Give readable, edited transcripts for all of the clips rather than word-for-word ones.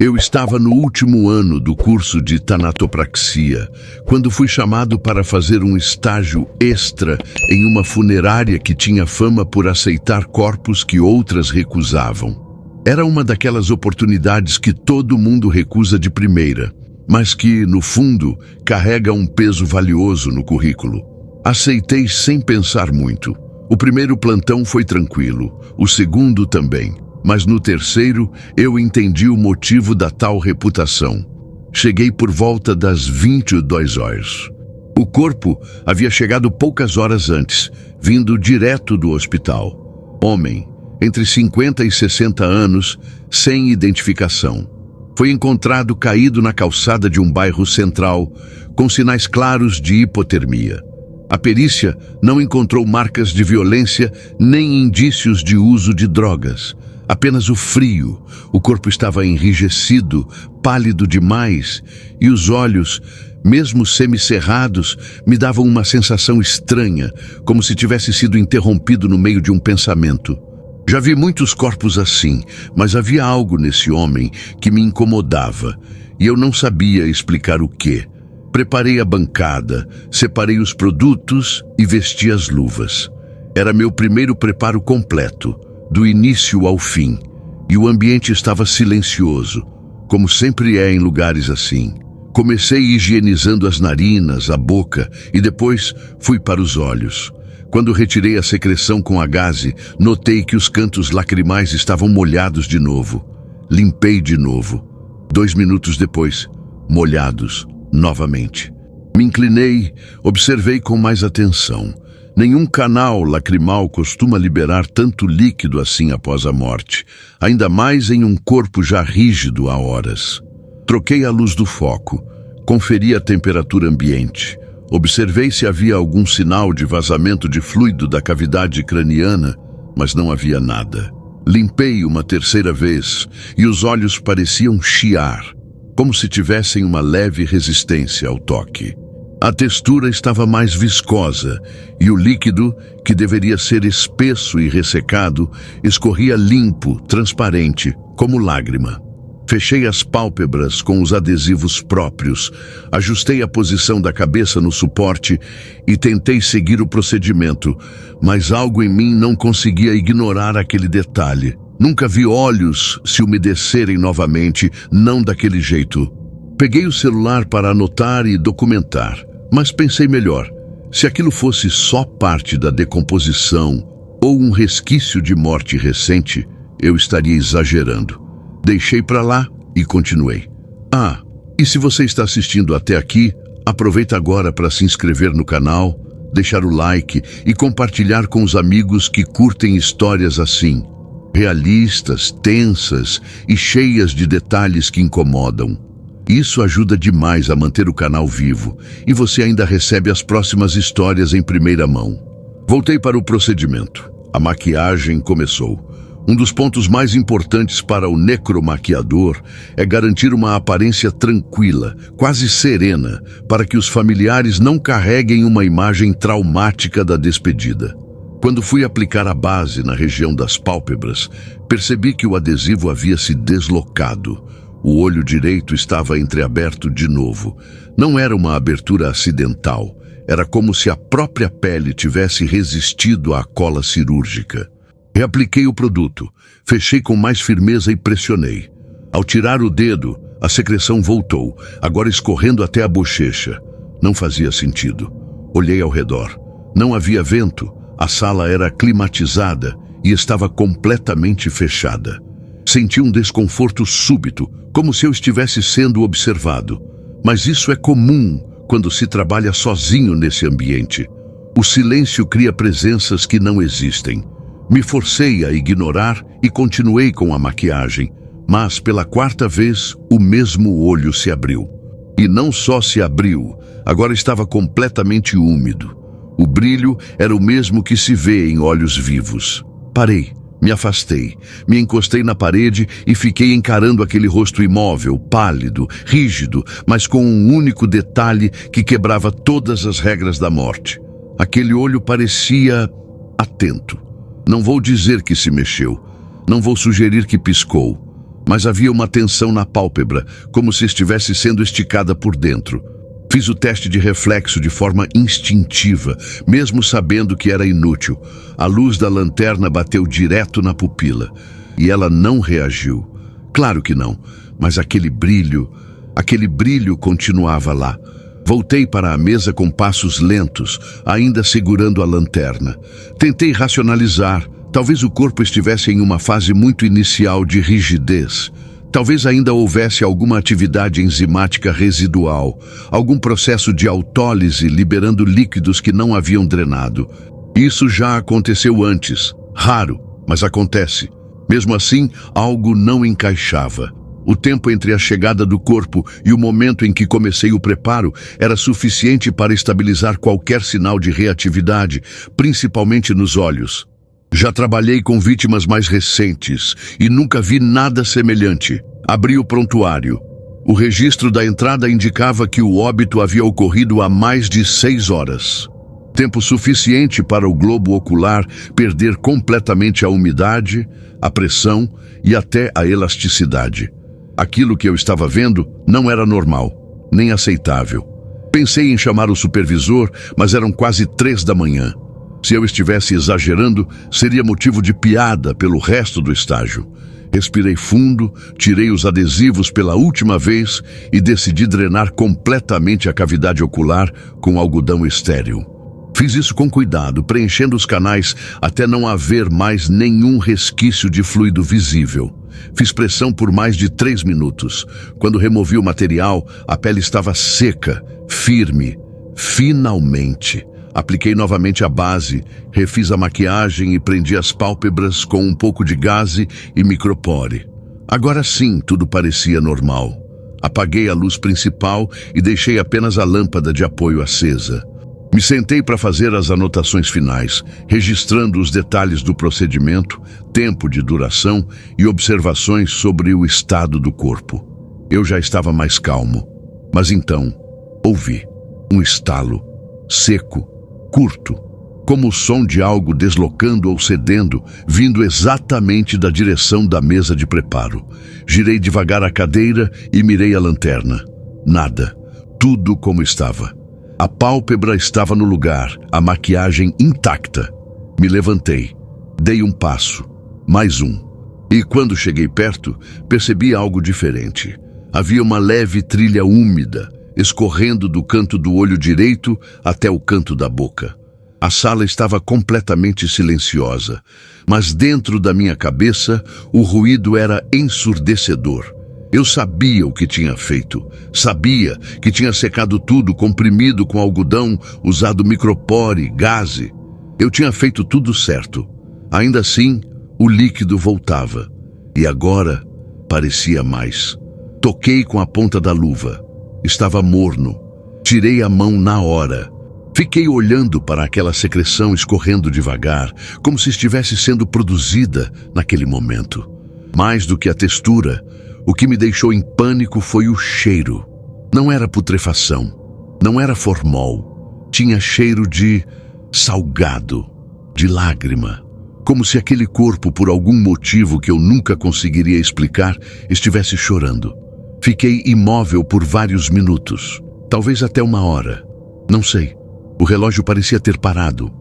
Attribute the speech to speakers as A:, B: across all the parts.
A: Eu estava no último ano do curso de tanatopraxia, quando fui chamado para fazer um estágio extra em uma funerária que tinha fama por aceitar corpos que outras recusavam. Era uma daquelas oportunidades que todo mundo recusa de primeira, mas que, no fundo, carrega um peso valioso no currículo. Aceitei sem pensar muito. O primeiro plantão foi tranquilo, o segundo também. Mas no terceiro, eu entendi o motivo da tal reputação. Cheguei por volta das 22 horas. O corpo havia chegado poucas horas antes, vindo direto do hospital. Homem, entre 50 e 60 anos, sem identificação. Foi encontrado caído na calçada de um bairro central, com sinais claros de hipotermia. A perícia não encontrou marcas de violência nem indícios de uso de drogas. Apenas o frio. O corpo estava enrijecido, pálido demais, e os olhos, mesmo semicerrados, me davam uma sensação estranha, como se tivesse sido interrompido no meio de um pensamento. Já vi muitos corpos assim, mas havia algo nesse homem que me incomodava, e eu não sabia explicar o quê. Preparei a bancada, separei os produtos e vesti as luvas. Era meu primeiro preparo completo, do início ao fim, e o ambiente estava silencioso, como sempre é em lugares assim. Comecei higienizando as narinas, a boca, e depois fui para os olhos. Quando retirei a secreção com a gaze, notei que os cantos lacrimais estavam molhados de novo. Limpei de novo. 2 minutos depois, molhados novamente. Me inclinei, observei com mais atenção. Nenhum canal lacrimal costuma liberar tanto líquido assim após a morte, ainda mais em um corpo já rígido há horas. Troquei a luz do foco, conferi a temperatura ambiente, observei se havia algum sinal de vazamento de fluido da cavidade craniana, mas não havia nada. Limpei uma terceira vez e os olhos pareciam chiar, como se tivessem uma leve resistência ao toque. A textura estava mais viscosa e o líquido, que deveria ser espesso e ressecado, escorria limpo, transparente, como lágrima. Fechei as pálpebras com os adesivos próprios, ajustei a posição da cabeça no suporte e tentei seguir o procedimento, mas algo em mim não conseguia ignorar aquele detalhe. Nunca vi olhos se umedecerem novamente, não daquele jeito. Peguei o celular para anotar e documentar. Mas pensei melhor, se aquilo fosse só parte da decomposição ou um resquício de morte recente, eu estaria exagerando. Deixei para lá e continuei. E se você está assistindo até aqui, aproveita agora para se inscrever no canal, deixar o like e compartilhar com os amigos que curtem histórias assim, realistas, tensas e cheias de detalhes que incomodam. Isso ajuda demais a manter o canal vivo e você ainda recebe as próximas histórias em primeira mão. Voltei para o procedimento. A maquiagem começou. Um dos pontos mais importantes para o necromaquiador é garantir uma aparência tranquila, quase serena, para que os familiares não carreguem uma imagem traumática da despedida. Quando fui aplicar a base na região das pálpebras, percebi que o adesivo havia se deslocado. O olho direito estava entreaberto de novo. Não era uma abertura acidental. Era como se a própria pele tivesse resistido à cola cirúrgica. Reapliquei o produto. Fechei com mais firmeza e pressionei. Ao tirar o dedo, a secreção voltou, agora escorrendo até a bochecha. Não fazia sentido. Olhei ao redor. Não havia vento. A sala era climatizada e estava completamente fechada. Senti um desconforto súbito, como se eu estivesse sendo observado. Mas isso é comum quando se trabalha sozinho nesse ambiente. O silêncio cria presenças que não existem. Me forcei a ignorar e continuei com a maquiagem, mas pela 4ª vez o mesmo olho se abriu. E não só se abriu, agora estava completamente úmido. O brilho era o mesmo que se vê em olhos vivos. Parei. Me afastei, me encostei na parede e fiquei encarando aquele rosto imóvel, pálido, rígido, mas com um único detalhe que quebrava todas as regras da morte. Aquele olho parecia atento. Não vou dizer que se mexeu, não vou sugerir que piscou, mas havia uma tensão na pálpebra, como se estivesse sendo esticada por dentro. Fiz o teste de reflexo de forma instintiva, mesmo sabendo que era inútil. A luz da lanterna bateu direto na pupila, e ela não reagiu. Claro que não, mas aquele brilho continuava lá. Voltei para a mesa com passos lentos, ainda segurando a lanterna. Tentei racionalizar. Talvez o corpo estivesse em uma fase muito inicial de rigidez. Talvez ainda houvesse alguma atividade enzimática residual, algum processo de autólise liberando líquidos que não haviam drenado. Isso já aconteceu antes. Raro, mas acontece. Mesmo assim, algo não encaixava. O tempo entre a chegada do corpo e o momento em que comecei o preparo era suficiente para estabilizar qualquer sinal de reatividade, principalmente nos olhos. Já trabalhei com vítimas mais recentes e nunca vi nada semelhante. Abri o prontuário. O registro da entrada indicava que o óbito havia ocorrido há mais de 6 horas. Tempo suficiente para o globo ocular perder completamente a umidade, a pressão e até a elasticidade. Aquilo que eu estava vendo não era normal, nem aceitável. Pensei em chamar o supervisor, mas eram quase 3 da manhã. Se eu estivesse exagerando, seria motivo de piada pelo resto do estágio. Respirei fundo, tirei os adesivos pela última vez e decidi drenar completamente a cavidade ocular com algodão estéril. Fiz isso com cuidado, preenchendo os canais até não haver mais nenhum resquício de fluido visível. Fiz pressão por mais de 3 minutos. Quando removi o material, a pele estava seca, firme. Finalmente! Apliquei novamente a base, refiz a maquiagem e prendi as pálpebras com um pouco de gaze e micropore. Agora sim, tudo parecia normal. Apaguei a luz principal e deixei apenas a lâmpada de apoio acesa. Me sentei para fazer as anotações finais, registrando os detalhes do procedimento, tempo de duração e observações sobre o estado do corpo. Eu já estava mais calmo, mas então ouvi um estalo, seco, curto, como o som de algo deslocando ou cedendo, vindo exatamente da direção da mesa de preparo. Girei devagar a cadeira e mirei a lanterna. Nada, tudo como estava. A pálpebra estava no lugar, a maquiagem intacta. Me levantei, dei um passo, mais um. E quando cheguei perto, percebi algo diferente. Havia uma leve trilha úmida, escorrendo do canto do olho direito até o canto da boca. A sala estava completamente silenciosa, mas dentro da minha cabeça o ruído era ensurdecedor. Eu sabia o que tinha feito. Sabia que tinha secado tudo, comprimido com algodão, usado micropore, gaze. Eu tinha feito tudo certo. Ainda assim, o líquido voltava. E agora parecia mais. Toquei com a ponta da luva. Estava morno. Tirei a mão na hora. Fiquei olhando para aquela secreção escorrendo devagar, como se estivesse sendo produzida naquele momento. Mais do que a textura, o que me deixou em pânico foi o cheiro. Não era putrefação, não era formol. Tinha cheiro de salgado, de lágrima. Como se aquele corpo, por algum motivo que eu nunca conseguiria explicar, estivesse chorando. Fiquei imóvel por vários minutos, talvez até 1 hora. Não sei. O relógio parecia ter parado.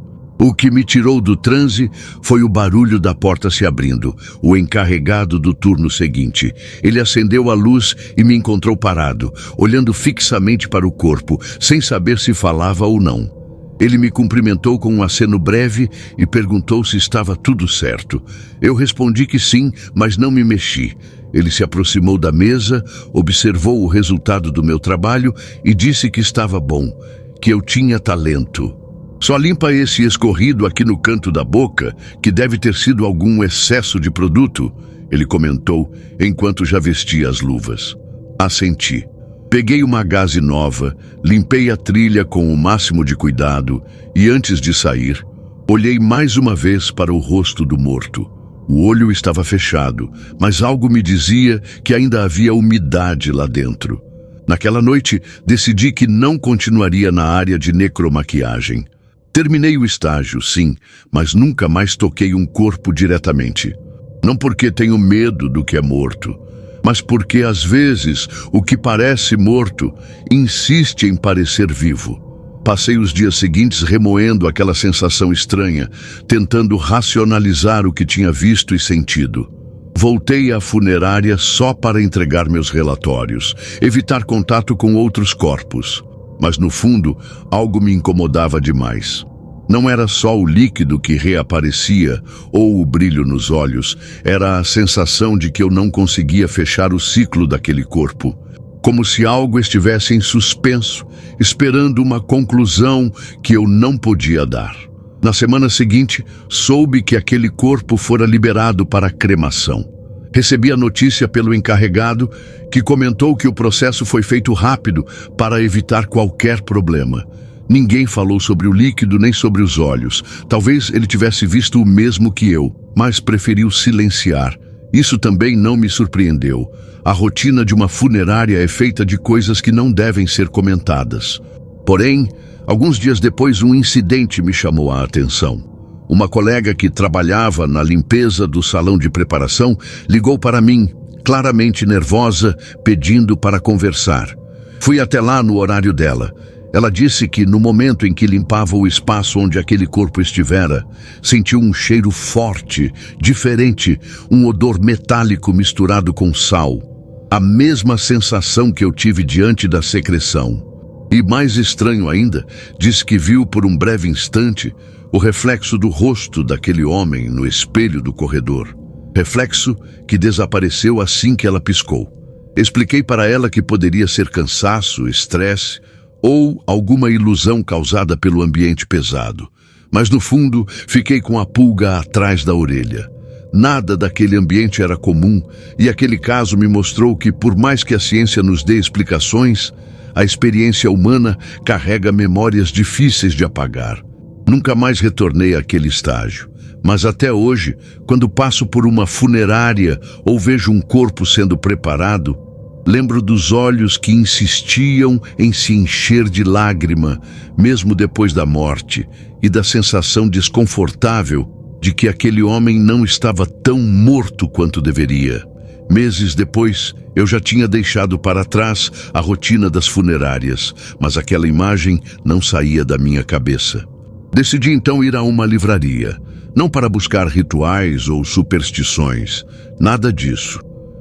A: O que me tirou do transe foi o barulho da porta se abrindo, o encarregado do turno seguinte. Ele acendeu a luz e me encontrou parado, olhando fixamente para o corpo, sem saber se falava ou não. Ele me cumprimentou com um aceno breve e perguntou se estava tudo certo. Eu respondi que sim, mas não me mexi. Ele se aproximou da mesa, observou o resultado do meu trabalho e disse que estava bom, que eu tinha talento. Só limpa esse escorrido aqui no canto da boca, que deve ter sido algum excesso de produto, ele comentou, enquanto já vestia as luvas. Assenti. Peguei uma gaze nova, limpei a trilha com o máximo de cuidado e, antes de sair, olhei mais uma vez para o rosto do morto. O olho estava fechado, mas algo me dizia que ainda havia umidade lá dentro. Naquela noite, decidi que não continuaria na área de necromaquiagem. Terminei o estágio, sim, mas nunca mais toquei um corpo diretamente. Não porque tenho medo do que é morto, mas porque às vezes o que parece morto insiste em parecer vivo. Passei os dias seguintes remoendo aquela sensação estranha, tentando racionalizar o que tinha visto e sentido. Voltei à funerária só para entregar meus relatórios, evitar contato com outros corpos. Mas no fundo, algo me incomodava demais. Não era só o líquido que reaparecia ou o brilho nos olhos, era a sensação de que eu não conseguia fechar o ciclo daquele corpo. Como se algo estivesse em suspenso, esperando uma conclusão que eu não podia dar. Na semana seguinte, soube que aquele corpo fora liberado para cremação. Recebi a notícia pelo encarregado, que comentou que o processo foi feito rápido para evitar qualquer problema. Ninguém falou sobre o líquido nem sobre os olhos. Talvez ele tivesse visto o mesmo que eu, mas preferiu silenciar. Isso também não me surpreendeu. A rotina de uma funerária é feita de coisas que não devem ser comentadas. Porém, alguns dias depois, um incidente me chamou a atenção. Uma colega que trabalhava na limpeza do salão de preparação ligou para mim, claramente nervosa, pedindo para conversar. Fui até lá no horário dela. Ela disse que no momento em que limpava o espaço onde aquele corpo estivera, sentiu um cheiro forte, diferente, um odor metálico misturado com sal. A mesma sensação que eu tive diante da secreção. E mais estranho ainda, disse que viu por um breve instante o reflexo do rosto daquele homem no espelho do corredor. Reflexo que desapareceu assim que ela piscou. Expliquei para ela que poderia ser cansaço, estresse ou alguma ilusão causada pelo ambiente pesado. Mas no fundo, fiquei com a pulga atrás da orelha. Nada daquele ambiente era comum e aquele caso me mostrou que, por mais que a ciência nos dê explicações, a experiência humana carrega memórias difíceis de apagar. Nunca mais retornei àquele estágio, mas até hoje, quando passo por uma funerária ou vejo um corpo sendo preparado, lembro dos olhos que insistiam em se encher de lágrima, mesmo depois da morte, e da sensação desconfortável de que aquele homem não estava tão morto quanto deveria. Meses depois, eu já tinha deixado para trás a rotina das funerárias, mas aquela imagem não saía da minha cabeça. Decidi então ir a uma livraria, não para buscar rituais ou superstições, nada disso,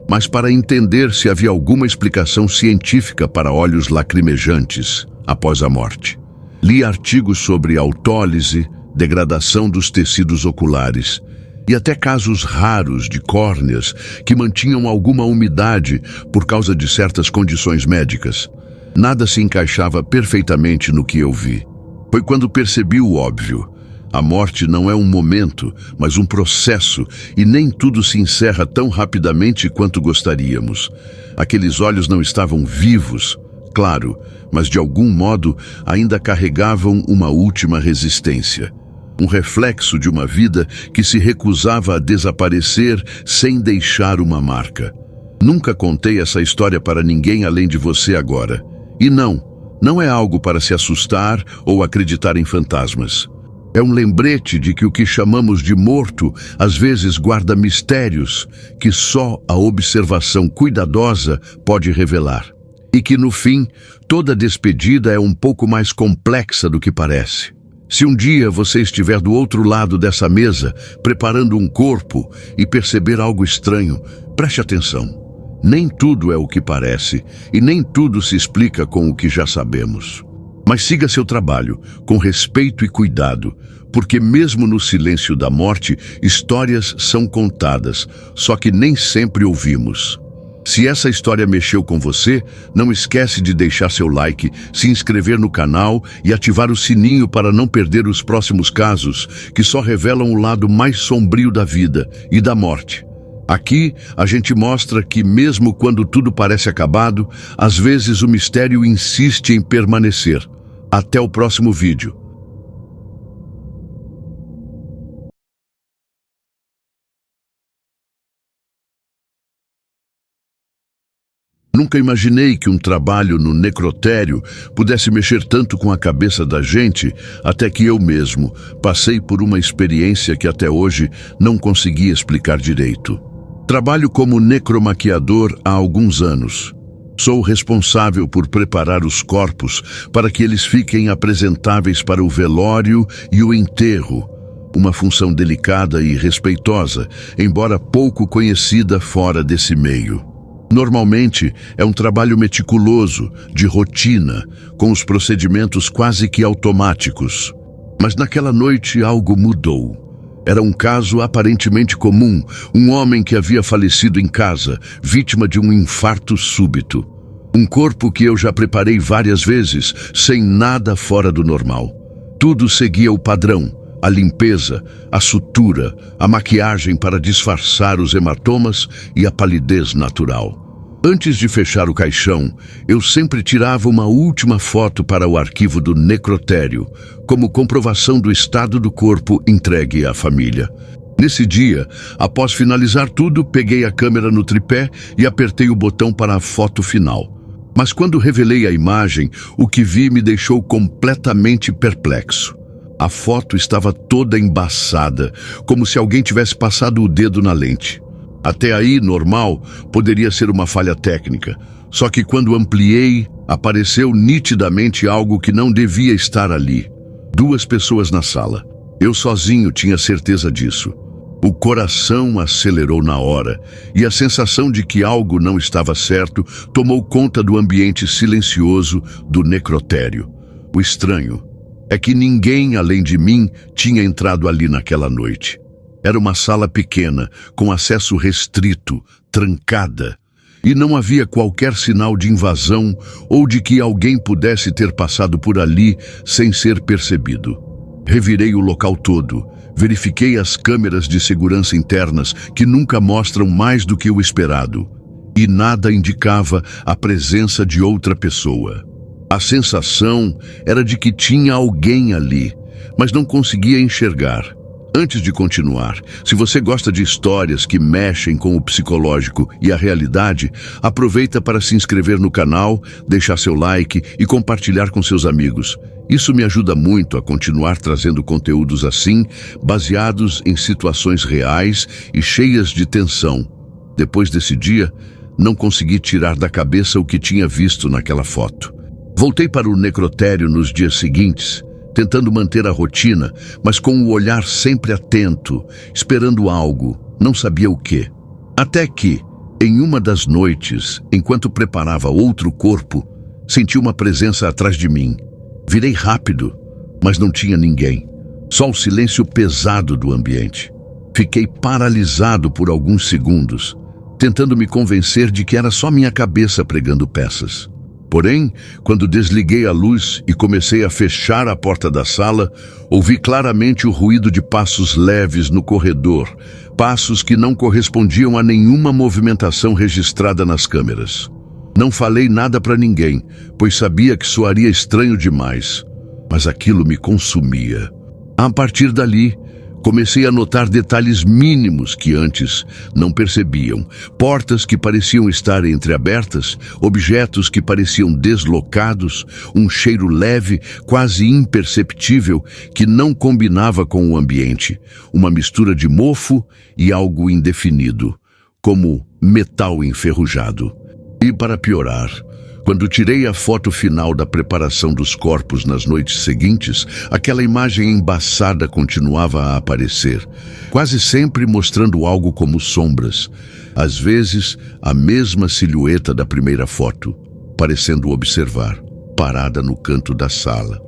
A: mas para entender se havia alguma explicação científica para olhos lacrimejantes após a morte. Li artigos sobre autólise, degradação dos tecidos oculares e até casos raros de córneas que mantinham alguma umidade por causa de certas condições médicas. Nada se encaixava perfeitamente no que eu vi. Foi quando percebi o óbvio. A morte não é um momento, mas um processo, e nem tudo se encerra tão rapidamente quanto gostaríamos. Aqueles olhos não estavam vivos, claro, mas de algum modo ainda carregavam uma última resistência. Um reflexo de uma vida que se recusava a desaparecer sem deixar uma marca. Nunca contei essa história para ninguém além de você agora. E não é algo para se assustar ou acreditar em fantasmas. É um lembrete de que o que chamamos de morto às vezes guarda mistérios que só a observação cuidadosa pode revelar. E que, no fim, toda despedida é um pouco mais complexa do que parece. Se um dia você estiver do outro lado dessa mesa, preparando um corpo e perceber algo estranho, preste atenção. Nem tudo é o que parece e nem tudo se explica com o que já sabemos. Mas siga seu trabalho, com respeito e cuidado, porque mesmo no silêncio da morte, histórias são contadas, só que nem sempre ouvimos. Se essa história mexeu com você, não esquece de deixar seu like, se inscrever no canal e ativar o sininho para não perder os próximos casos, que só revelam o lado mais sombrio da vida e da morte. Aqui, a gente mostra que mesmo quando tudo parece acabado, às vezes o mistério insiste em permanecer. Até o próximo vídeo. Nunca imaginei que um trabalho no necrotério pudesse mexer tanto com a cabeça da gente, até que eu mesmo passei por uma experiência que até hoje não consegui explicar direito. Trabalho como necromaquiador há alguns anos. Sou responsável por preparar os corpos para que eles fiquem apresentáveis para o velório e o enterro, uma função delicada e respeitosa, embora pouco conhecida fora desse meio. Normalmente, é um trabalho meticuloso, de rotina, com os procedimentos quase que automáticos. Mas naquela noite algo mudou. Era um caso aparentemente comum, um homem que havia falecido em casa, vítima de um infarto súbito. Um corpo que eu já preparei várias vezes, sem nada fora do normal. Tudo seguia o padrão, a limpeza, a sutura, a maquiagem para disfarçar os hematomas e a palidez natural. Antes de fechar o caixão, eu sempre tirava uma última foto para o arquivo do necrotério, como comprovação do estado do corpo entregue à família. Nesse dia, após finalizar tudo, peguei a câmera no tripé e apertei o botão para a foto final. Mas quando revelei a imagem, o que vi me deixou completamente perplexo. A foto estava toda embaçada, como se alguém tivesse passado o dedo na lente. Até aí, normal, poderia ser uma falha técnica. Só que quando ampliei, apareceu nitidamente algo que não devia estar ali. 2 pessoas na sala. Eu sozinho tinha certeza disso. O coração acelerou na hora, e a sensação de que algo não estava certo tomou conta do ambiente silencioso do necrotério. O estranho é que ninguém além de mim tinha entrado ali naquela noite. Era uma sala pequena, com acesso restrito, trancada, e não havia qualquer sinal de invasão ou de que alguém pudesse ter passado por ali sem ser percebido. Revirei o local todo, verifiquei as câmeras de segurança internas que nunca mostram mais do que o esperado, e nada indicava a presença de outra pessoa. A sensação era de que tinha alguém ali, mas não conseguia enxergar. Antes de continuar, se você gosta de histórias que mexem com o psicológico e a realidade, aproveita para se inscrever no canal, deixar seu like e compartilhar com seus amigos. Isso me ajuda muito a continuar trazendo conteúdos assim, baseados em situações reais e cheias de tensão. Depois desse dia, não consegui tirar da cabeça o que tinha visto naquela foto. Voltei para o necrotério nos dias seguintes, tentando manter a rotina, mas com o olhar sempre atento, esperando algo, não sabia o quê. Até que, em uma das noites, enquanto preparava outro corpo, senti uma presença atrás de mim. Virei rápido, mas não tinha ninguém. Só o silêncio pesado do ambiente. Fiquei paralisado por alguns segundos, tentando me convencer de que era só minha cabeça pregando peças. Porém, quando desliguei a luz e comecei a fechar a porta da sala, ouvi claramente o ruído de passos leves no corredor, passos que não correspondiam a nenhuma movimentação registrada nas câmeras. Não falei nada para ninguém, pois sabia que soaria estranho demais, mas aquilo me consumia. A partir dali, comecei a notar detalhes mínimos que antes não percebiam. Portas que pareciam estar entreabertas, objetos que pareciam deslocados, um cheiro leve, quase imperceptível, que não combinava com o ambiente. Uma mistura de mofo e algo indefinido, como metal enferrujado. E para piorar, quando tirei a foto final da preparação dos corpos nas noites seguintes, aquela imagem embaçada continuava a aparecer, quase sempre mostrando algo como sombras, às vezes a mesma silhueta da primeira foto, parecendo observar, parada no canto da sala.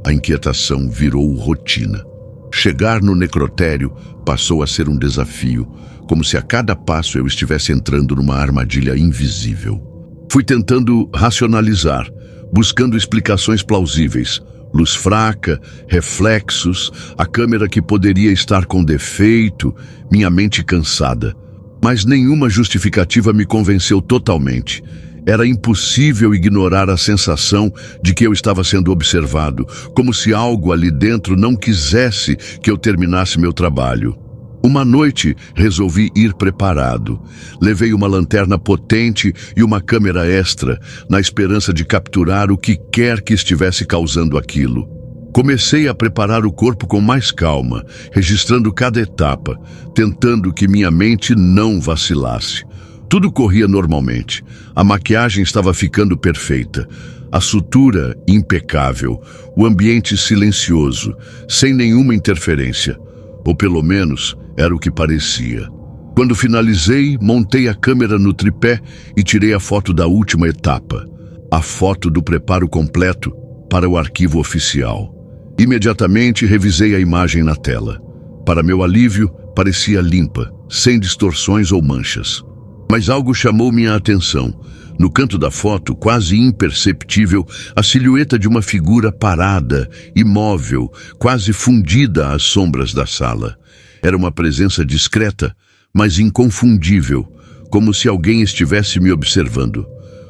A: A inquietação virou rotina. Chegar no necrotério passou a ser um desafio, como se a cada passo eu estivesse entrando numa armadilha invisível. Fui tentando racionalizar, buscando explicações plausíveis. Luz fraca, reflexos, a câmera que poderia estar com defeito, minha mente cansada. Mas nenhuma justificativa me convenceu totalmente. Era impossível ignorar a sensação de que eu estava sendo observado, como se algo ali dentro não quisesse que eu terminasse meu trabalho. Uma noite, resolvi ir preparado. Levei uma lanterna potente e uma câmera extra, na esperança de capturar o que quer que estivesse causando aquilo. Comecei a preparar o corpo com mais calma, registrando cada etapa, tentando que minha mente não vacilasse. Tudo corria normalmente. A maquiagem estava ficando perfeita. A sutura impecável. O ambiente silencioso, sem nenhuma interferência. Ou pelo menos, era o que parecia. Quando finalizei, montei a câmera no tripé e tirei a foto da última etapa. A foto do preparo completo para o arquivo oficial. Imediatamente revisei a imagem na tela. Para meu alívio, parecia limpa, sem distorções ou manchas. Mas algo chamou minha atenção. No canto da foto, quase imperceptível, a silhueta de uma figura parada, imóvel, quase fundida às sombras da sala. Era uma presença discreta, mas inconfundível, como se alguém estivesse me observando.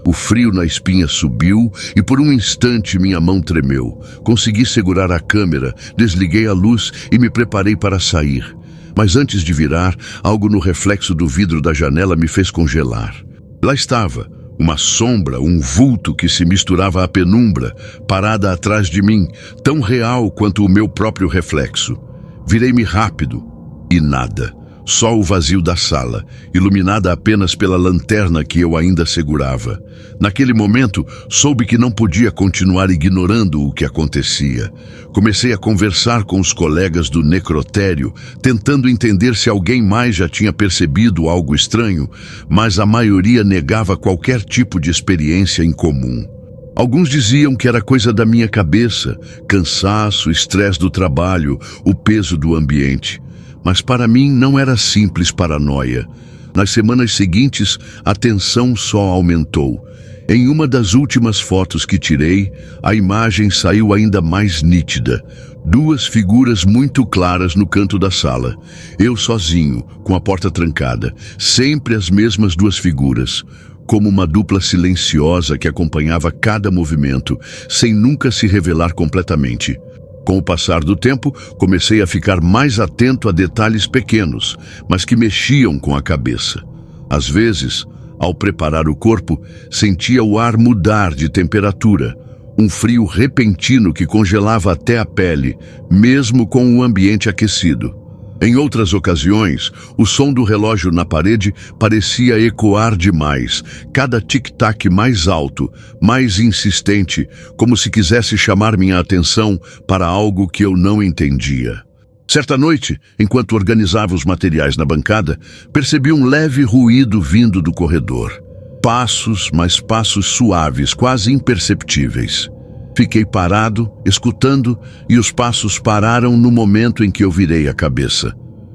A: O frio na espinha subiu e por um instante minha mão tremeu. Consegui segurar a câmera, desliguei a luz e me preparei para sair. Mas antes de virar, algo no reflexo do vidro da janela me fez congelar. Lá estava, uma sombra, um vulto que se misturava à penumbra, parada atrás de mim, tão real quanto o meu próprio reflexo. Virei-me rápido e nada. Só o vazio da sala, iluminada apenas pela lanterna que eu ainda segurava. Naquele momento, soube que não podia continuar ignorando o que acontecia. Comecei a conversar com os colegas do necrotério, tentando entender se alguém mais já tinha percebido algo estranho, mas a maioria negava qualquer tipo de experiência em comum. Alguns diziam que era coisa da minha cabeça, cansaço, estresse do trabalho, o peso do ambiente. Mas para mim não era simples paranoia. Nas semanas seguintes, a tensão só aumentou. Em uma das últimas fotos que tirei, a imagem saiu ainda mais nítida. Duas figuras muito claras no canto da sala. Eu sozinho, com a porta trancada. Sempre as mesmas duas figuras. Como uma dupla silenciosa que acompanhava cada movimento, sem nunca se revelar completamente. Com o passar do tempo, comecei a ficar mais atento a detalhes pequenos, mas que mexiam com a cabeça. Às vezes, ao preparar o corpo, sentia o ar mudar de temperatura, um frio repentino que congelava até a pele, mesmo com o ambiente aquecido. Em outras ocasiões, o som do relógio na parede parecia ecoar demais, cada tic-tac mais alto, mais insistente, como se quisesse chamar minha atenção para algo que eu não entendia. Certa noite, enquanto organizava os materiais na bancada, percebi um leve ruído vindo do corredor. Passos, mas passos suaves, quase imperceptíveis. Fiquei parado, escutando, e os passos pararam no momento em que eu virei a cabeça.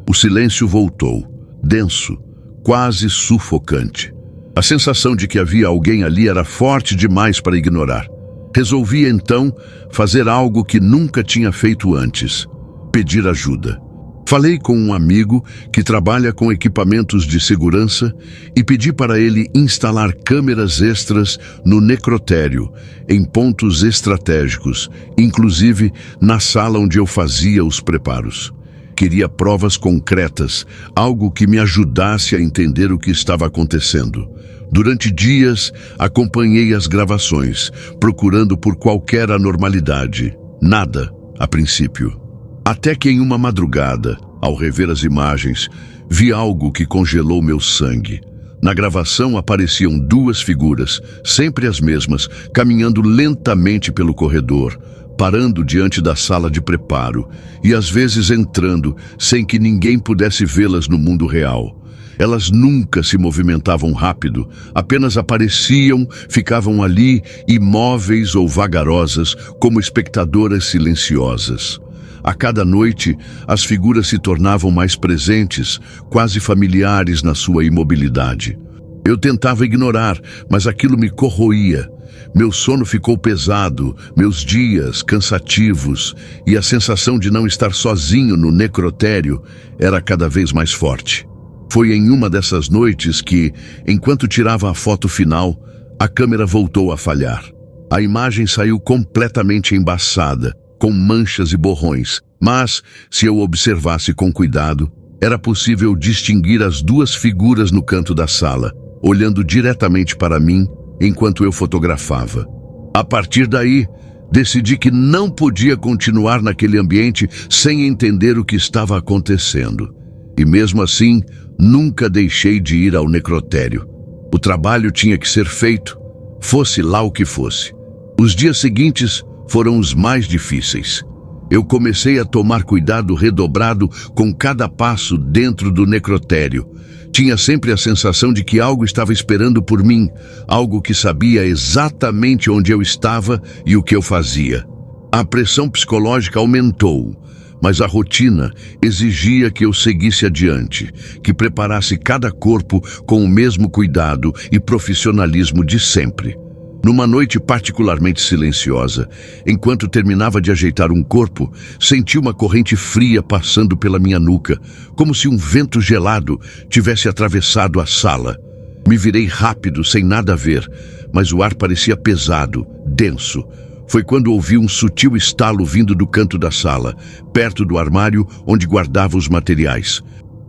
A: O silêncio voltou, denso, quase sufocante. A sensação de que havia alguém ali era forte demais para ignorar. Resolvi, então, fazer algo que nunca tinha feito antes: pedir ajuda. Falei com um amigo que trabalha com equipamentos de segurança e pedi para ele instalar câmeras extras no necrotério, em pontos estratégicos, inclusive na sala onde eu fazia os preparos. Queria provas concretas, algo que me ajudasse a entender o que estava acontecendo. Durante dias, acompanhei as gravações, procurando por qualquer anormalidade. Nada, a princípio. Até que em uma madrugada, ao rever as imagens, vi algo que congelou meu sangue. Na gravação apareciam duas figuras, sempre as mesmas, caminhando lentamente pelo corredor, parando diante da sala de preparo e às vezes entrando sem que ninguém pudesse vê-las no mundo real. Elas nunca se movimentavam rápido, apenas apareciam, ficavam ali, imóveis ou vagarosas, como espectadoras silenciosas. A cada noite, as figuras se tornavam mais presentes, quase familiares na sua imobilidade. Eu tentava ignorar, mas aquilo me corroía. Meu sono ficou pesado, meus dias cansativos, e a sensação de não estar sozinho no necrotério era cada vez mais forte. Foi em uma dessas noites que, enquanto tirava a foto final, a câmera voltou a falhar. A imagem saiu completamente embaçada, com manchas e borrões, mas, se eu observasse com cuidado, era possível distinguir as duas figuras no canto da sala, olhando diretamente para mim enquanto eu fotografava. A partir daí, Decidi que não podia continuar naquele ambiente sem entender o que estava acontecendo. E mesmo assim, nunca deixei de ir ao necrotério. O trabalho tinha que ser feito, fosse lá o que fosse. Os dias seguintes foram os mais difíceis. Eu comecei a tomar cuidado redobrado com cada passo dentro do necrotério. Tinha sempre a sensação de que algo estava esperando por mim, algo que sabia exatamente onde eu estava e o que eu fazia. A pressão psicológica aumentou, mas a rotina exigia que eu seguisse adiante, que preparasse cada corpo com o mesmo cuidado e profissionalismo de sempre. Numa noite particularmente silenciosa, enquanto terminava de ajeitar um corpo, senti uma corrente fria passando pela minha nuca, como se um vento gelado tivesse atravessado a sala. Me virei rápido, sem nada a ver, mas o ar parecia pesado, denso. Foi quando ouvi um sutil estalo vindo do canto da sala, perto do armário onde guardava os materiais.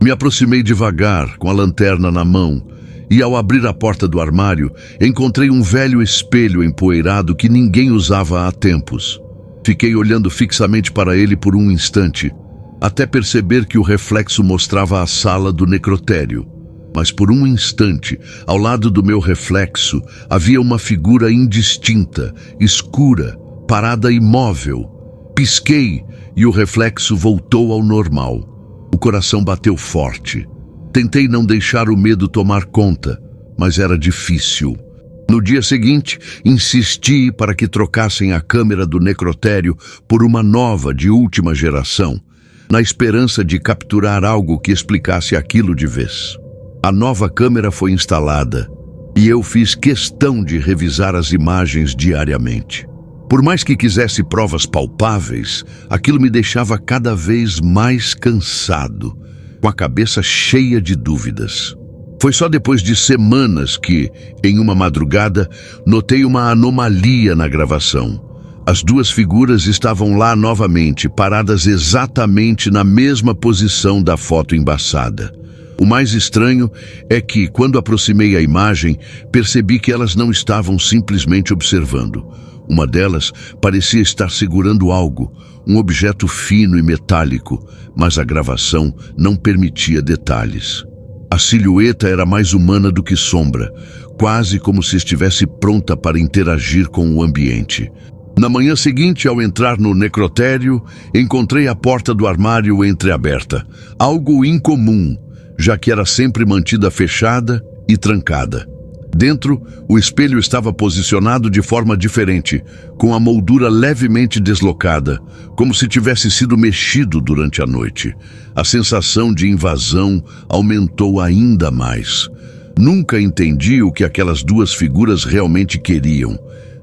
A: Me aproximei devagar, com a lanterna na mão, e ao abrir a porta do armário, encontrei um velho espelho empoeirado que ninguém usava há tempos. Fiquei olhando fixamente para ele por um instante, até perceber que o reflexo mostrava a sala do necrotério. Mas por um instante, ao lado do meu reflexo, havia uma figura indistinta, escura, parada imóvel. Pisquei e o reflexo voltou ao normal. O coração bateu forte. Tentei não deixar o medo tomar conta, mas era difícil. No dia seguinte, insisti para que trocassem a câmera do necrotério por uma nova de última geração, na esperança de capturar algo que explicasse aquilo de vez. A nova câmera foi instalada e eu fiz questão de revisar as imagens diariamente. Por mais que quisesse provas palpáveis, aquilo me deixava cada vez mais cansado, com a cabeça cheia de dúvidas. Foi só depois de semanas que, em uma madrugada, notei uma anomalia na gravação. As duas figuras estavam lá novamente, paradas exatamente na mesma posição da foto embaçada. O mais estranho é que, quando aproximei a imagem, percebi que elas não estavam simplesmente observando. Uma delas parecia estar segurando algo, um objeto fino e metálico, mas a gravação não permitia detalhes. A silhueta era mais humana do que sombra, quase como se estivesse pronta para interagir com o ambiente. Na manhã seguinte, ao entrar no necrotério, encontrei a porta do armário entreaberta, algo incomum, já que era sempre mantida fechada e trancada. Dentro, o espelho estava posicionado de forma diferente, com a moldura levemente deslocada, como se tivesse sido mexido durante a noite. A sensação de invasão aumentou ainda mais. Nunca entendi o que aquelas duas figuras realmente queriam,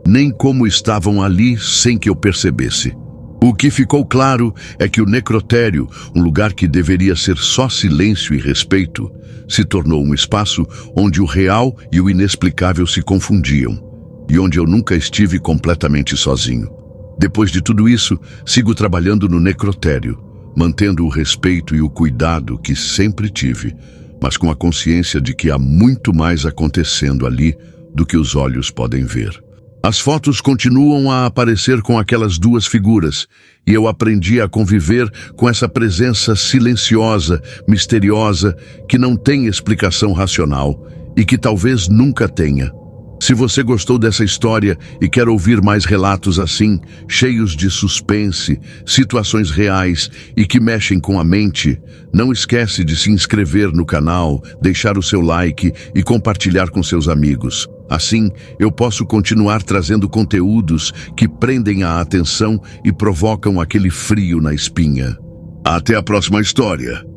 A: nem como estavam ali sem que eu percebesse. O que ficou claro é que o necrotério, um lugar que deveria ser só silêncio e respeito, se tornou um espaço onde o real e o inexplicável se confundiam, e onde eu nunca estive completamente sozinho. Depois de tudo isso, sigo trabalhando no necrotério, mantendo o respeito e o cuidado que sempre tive, mas com a consciência de que há muito mais acontecendo ali do que os olhos podem ver. As fotos continuam a aparecer com aquelas duas figuras, e eu aprendi a conviver com essa presença silenciosa, misteriosa, que não tem explicação racional e que talvez nunca tenha. Se você gostou dessa história e quer ouvir mais relatos assim, cheios de suspense, situações reais e que mexem com a mente, não esquece de se inscrever no canal, deixar o seu like e compartilhar com seus amigos. Assim, eu posso continuar trazendo conteúdos que prendem a atenção e provocam aquele frio na espinha. Até a próxima história!